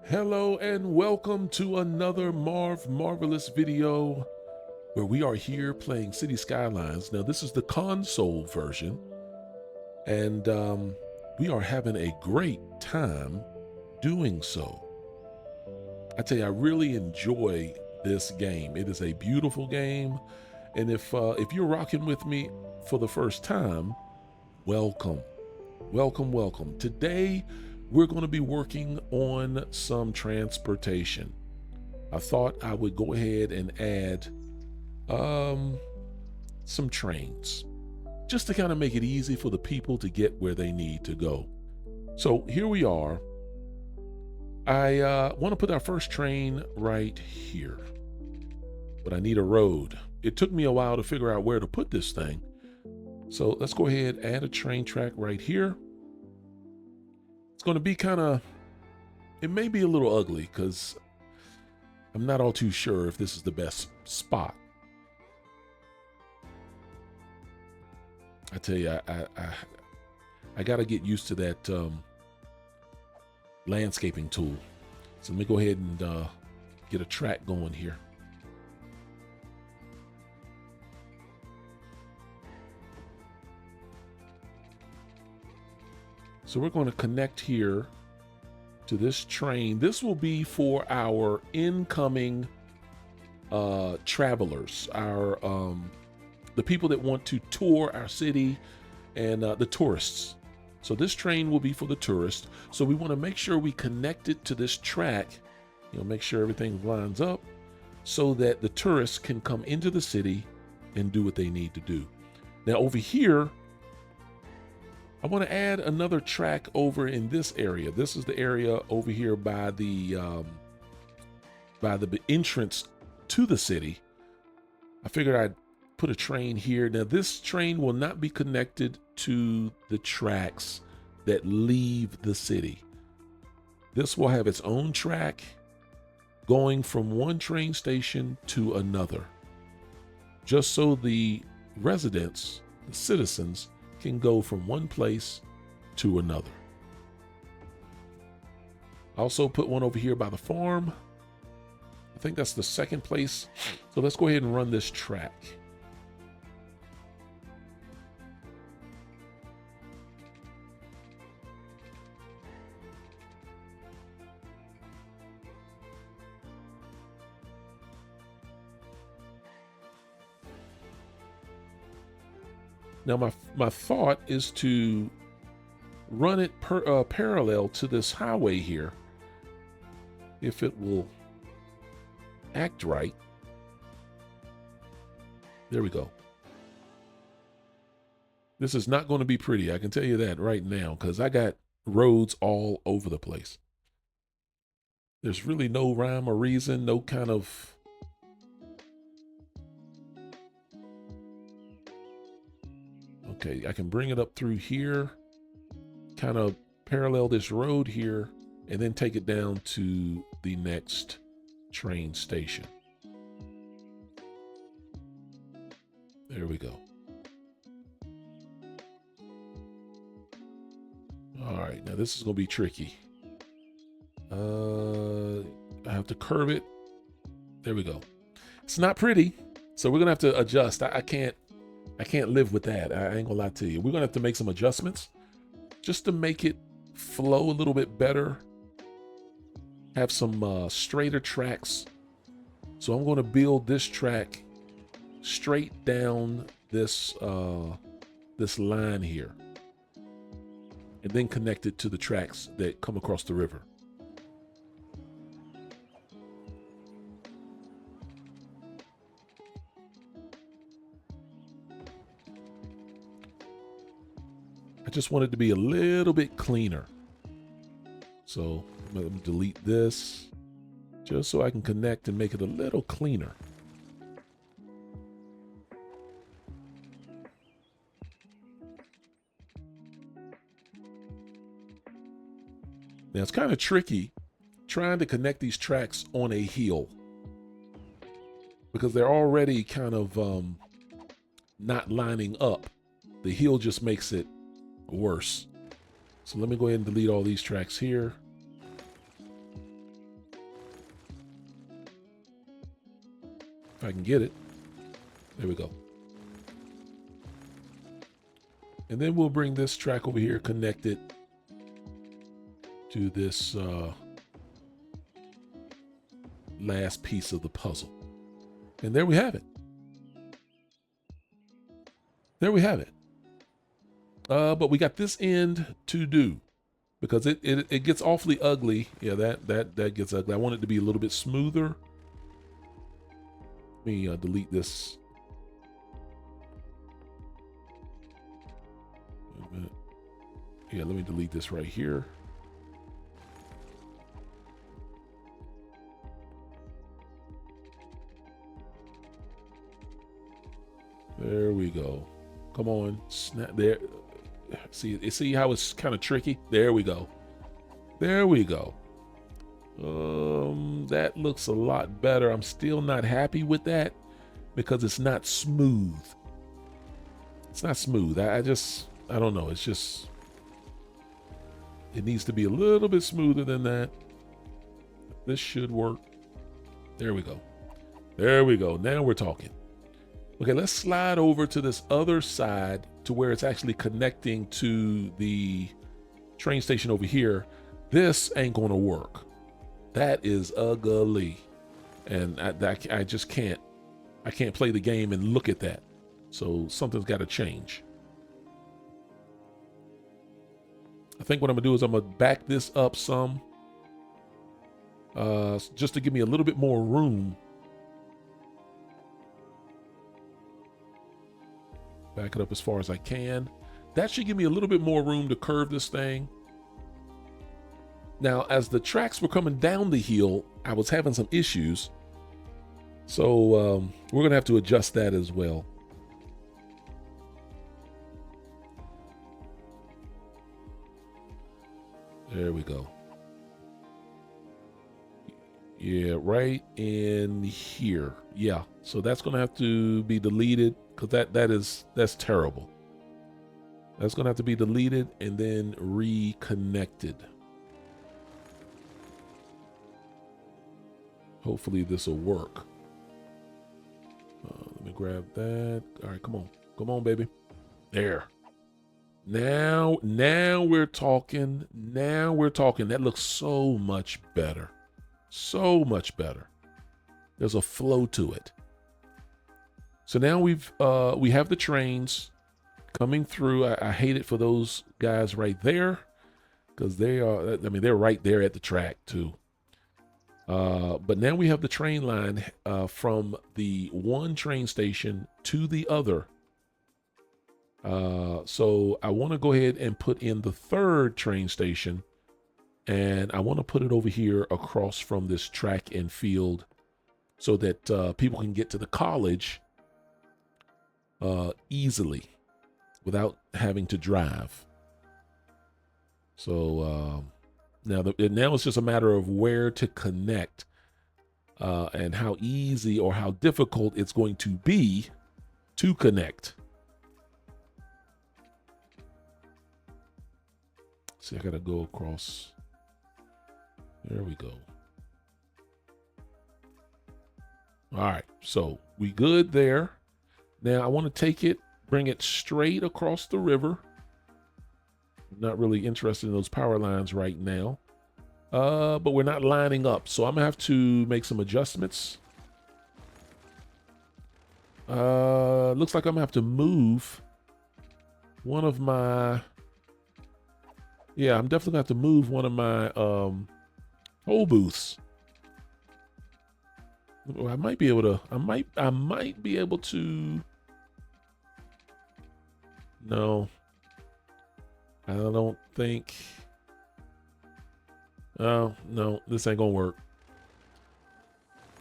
Hello and welcome to another MarvMarvilus video where we are here playing City Skylines. Now this is the console version and we are having a great time doing so. I tell you, I really enjoy this game. It is a beautiful game, and if you're rocking with me for the first time, welcome. Today we're going to be working on some transportation. I thought I would go ahead and add some trains just to kind of make it easy for the people to get where they need to go. So here we are. I want to put our first train right here, but I need a road. It took me a while to figure out where to put this thing. So let's go ahead and add a train track right here. It's going to be it may be a little ugly because I'm not all too sure if this is the best spot. I tell you, I got to get used to that landscaping tool. So let me go ahead and get a track going here. So we're going to connect here to this train. This will be for our incoming travelers, the people that want to tour our city, and the tourists. So this train will be for the tourists. So we want to make sure we connect it to this track, make sure everything lines up so that the tourists can come into the city and do what they need to do. Now over here, I want to add another track over in this area. This is the area over here by the entrance to the city. I figured I'd put a train here. Now this train will not be connected to the tracks that leave the city. This will have its own track going from one train station to another, just so the residents, the citizens, can go from one place to another. I also put one over here by the farm. I think that's the second place. So let's go ahead and run this track. Now my thought is to run it parallel to this highway here, if it will act right. There we go. This is not going to be pretty, I can tell you that right now, because I got roads all over the place. There's really no rhyme or reason, no kind of okay, I can bring it up through here, kind of parallel this road here, and then take it down to the next train station. There we go. All right, now this is going to be tricky. I have to curve it. There we go. It's not pretty, so we're going to have to adjust. I can't live with that. I ain't gonna lie to you. We're gonna have to make some adjustments just to make it flow a little bit better. Have some straighter tracks. So I'm gonna build this track straight down this line here, and then connect it to the tracks that come across the river. I just want it to be a little bit cleaner. So I'm going to delete this just so I can connect and make it a little cleaner. Now it's kind of tricky trying to connect these tracks on a hill because they're already kind of not lining up. The hill just makes it worse. So let me go ahead and delete all these tracks here. If I can get it. There we go. And then we'll bring this track over here, connect it to this last piece of the puzzle. And there we have it. There we have it. But we got this end to do because it gets awfully ugly. Yeah, that gets ugly. I want it to be a little bit smoother. Let me delete this. Wait a minute. Yeah, let me delete this right here. There we go. Come on, snap there. See how it's kind of tricky? There we go. There we go. That looks a lot better. I'm still not happy with that because it's not smooth. It's not smooth. I don't know. It's just, it needs to be a little bit smoother than that. This should work. There we go. There we go. Now we're talking. Okay, let's slide over to this other side to where it's actually connecting to the train station over here. This ain't gonna work. That is ugly. And I just can't. I can't play the game and look at that. So something's got to change. I think what I'm gonna do is I'm gonna back this up some, just to give me a little bit more room. Back it up as far as I can. That should give me a little bit more room to curve this thing. Now, as the tracks were coming down the hill, I was having some issues. So we're gonna have to adjust that as well. There we go. Yeah, right in here. Yeah, so that's gonna have to be deleted because that's terrible. That's gonna have to be deleted and then reconnected. Hopefully this will work. Let me grab that. All right, come on. Come on, baby. There. Now we're talking. Now we're talking. That looks so much better. So much better. There's a flow to it. So now we have the trains coming through. I hate it for those guys right there because they are, I mean, they're right there at the track too. But now we have the train line from the one train station to the other. So I want to go ahead and put in the third train station, and I want to put it over here across from this track and field so that people can get to the college easily without having to drive. So now it's just a matter of where to connect and how easy or how difficult it's going to be to connect. See, I gotta go across. There we go. All right, so we good there. Now I want to take it, bring it straight across the river. Not really interested in those power lines right now. But we're not lining up, so I'm gonna have to make some adjustments. Looks like I'm gonna have to move one of my, yeah, I'm definitely gonna have to move one of my toll booths. I might be able to, I might be able to, no, I don't think, oh, no, this ain't gonna work.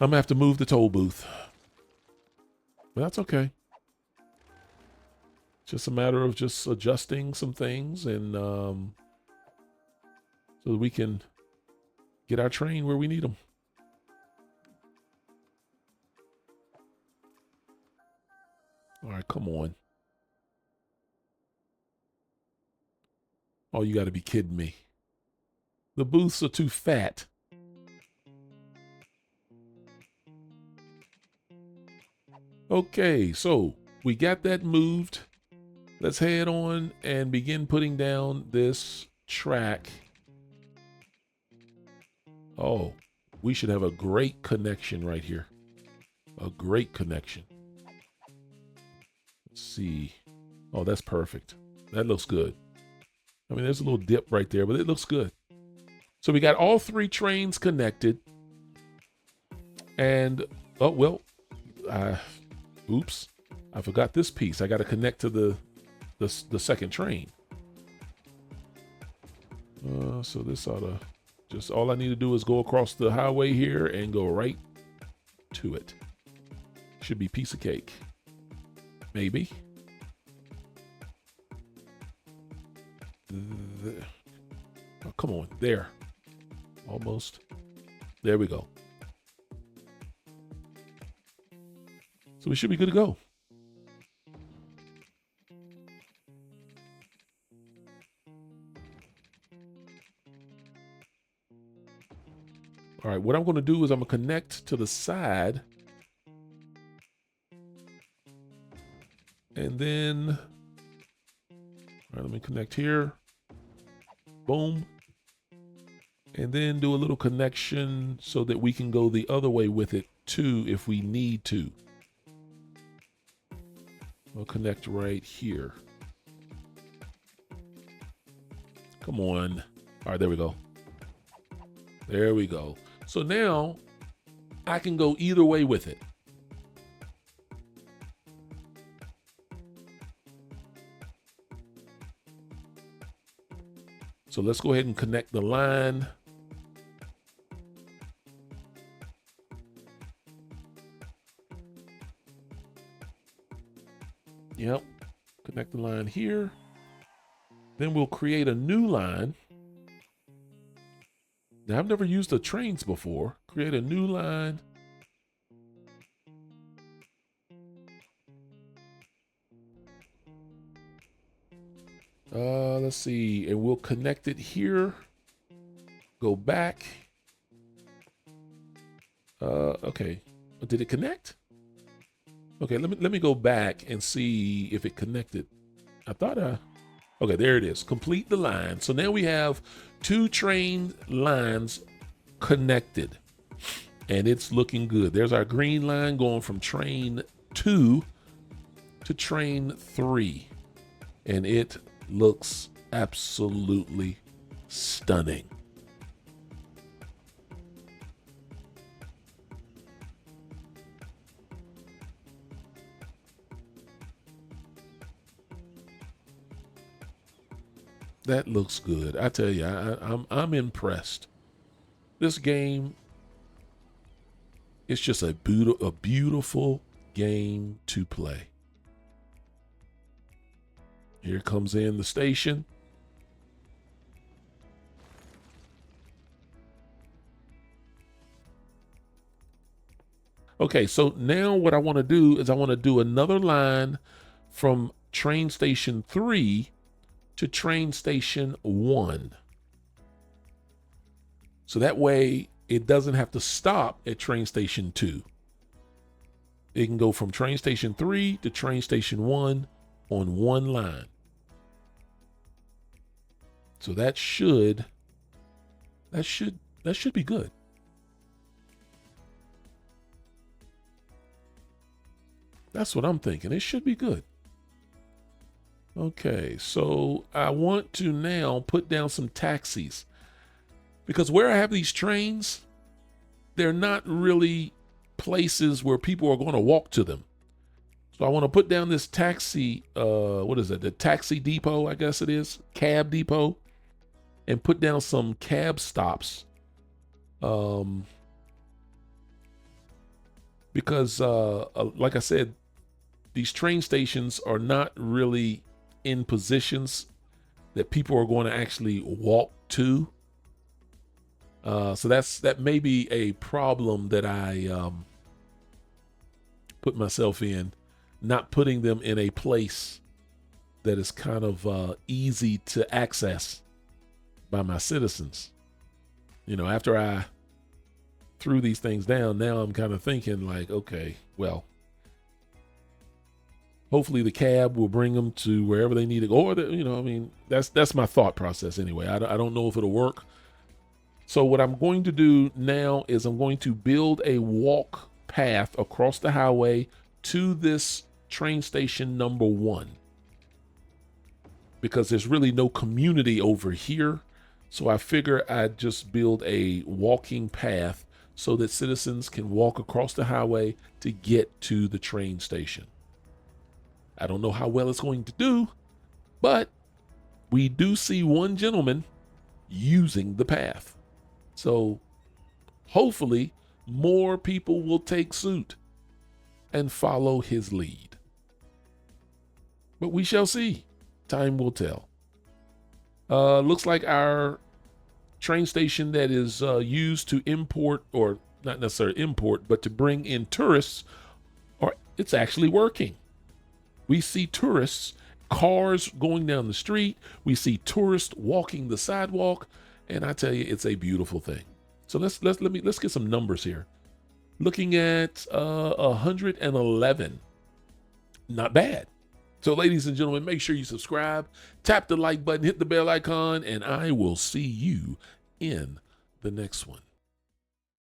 I'm gonna have to move the toll booth. But that's okay. Just a matter of just adjusting some things and so that we can get our train where we need them. All right, come on. Oh, you got to be kidding me. The booths are too fat. Okay, so we got that moved. Let's head on and begin putting down this track. Oh, we should have a great connection right here. A great connection. Let's see. Oh, that's perfect. That looks good. I mean, there's a little dip right there, but it looks good. So we got all 3 trains connected. And, oh, well, oops. I forgot this piece. I got to connect to the second train. So this ought to, just all I need to do is go across the highway here and go right to it. Should be piece of cake. Maybe. Oh, come on, there. Almost. There we go. So we should be good to go. All right, what I'm going to do is I'm going to connect to the side. And then, all right, let me connect here. Boom. And then do a little connection so that we can go the other way with it too if we need to. We'll connect right here. Come on. All right, there we go. There we go. So now I can go either way with it. So let's go ahead and connect the line. Yep, connect the line here. Then we'll create a new line. Now I've never used the trains before. Create a new line. Let's see, and we'll connect it here. Go back. Okay, did it connect? Okay, let me go back and see if it connected. I thought okay, there it is. Complete the line. So now we have 2 train lines connected, and it's looking good. There's our green line going from train 2 to train 3, and it looks absolutely stunning. That looks good. I tell you, I'm impressed. This game is just a beautiful game to play. Here comes in the station. Okay, so now what I want to do is I want to do another line from train station 3 to train station 1. So that way it doesn't have to stop at train station 2. It can go from train station 3 to train station 1 on one line. So that should be good. That's what I'm thinking. It should be good. Okay, so I want to now put down some taxis, because where I have these trains, they're not really places where people are going to walk to them. So I want to put down this taxi, what is it? The taxi depot, I guess it is, cab depot, and put down some cab stops. Because like I said, these train stations are not really in positions that people are going to actually walk to. So that may be a problem that I put myself in, not putting them in a place that is kind of easy to access by my citizens. You know, after I threw these things down, now I'm kind of thinking like, okay, well, Hopefully the cab will bring them to wherever they need to go. Or, I mean, that's my thought process anyway. I don't know if it'll work. So what I'm going to do now is I'm going to build a walk path across the highway to this train station number 1, because there's really no community over here. So I figure I'd just build a walking path so that citizens can walk across the highway to get to the train station. I don't know how well it's going to do, but we do see one gentleman using the path. So hopefully more people will take suit and follow his lead. But we shall see. Time will tell. Looks like our train station that is used to import, or not necessarily import, but to bring in tourists, it's actually working. We see tourists, cars going down the street. We see tourists walking the sidewalk, and I tell you, it's a beautiful thing. So let's get some numbers here. Looking at 111, not bad. So ladies and gentlemen, make sure you subscribe, tap the like button, hit the bell icon, and I will see you in the next one.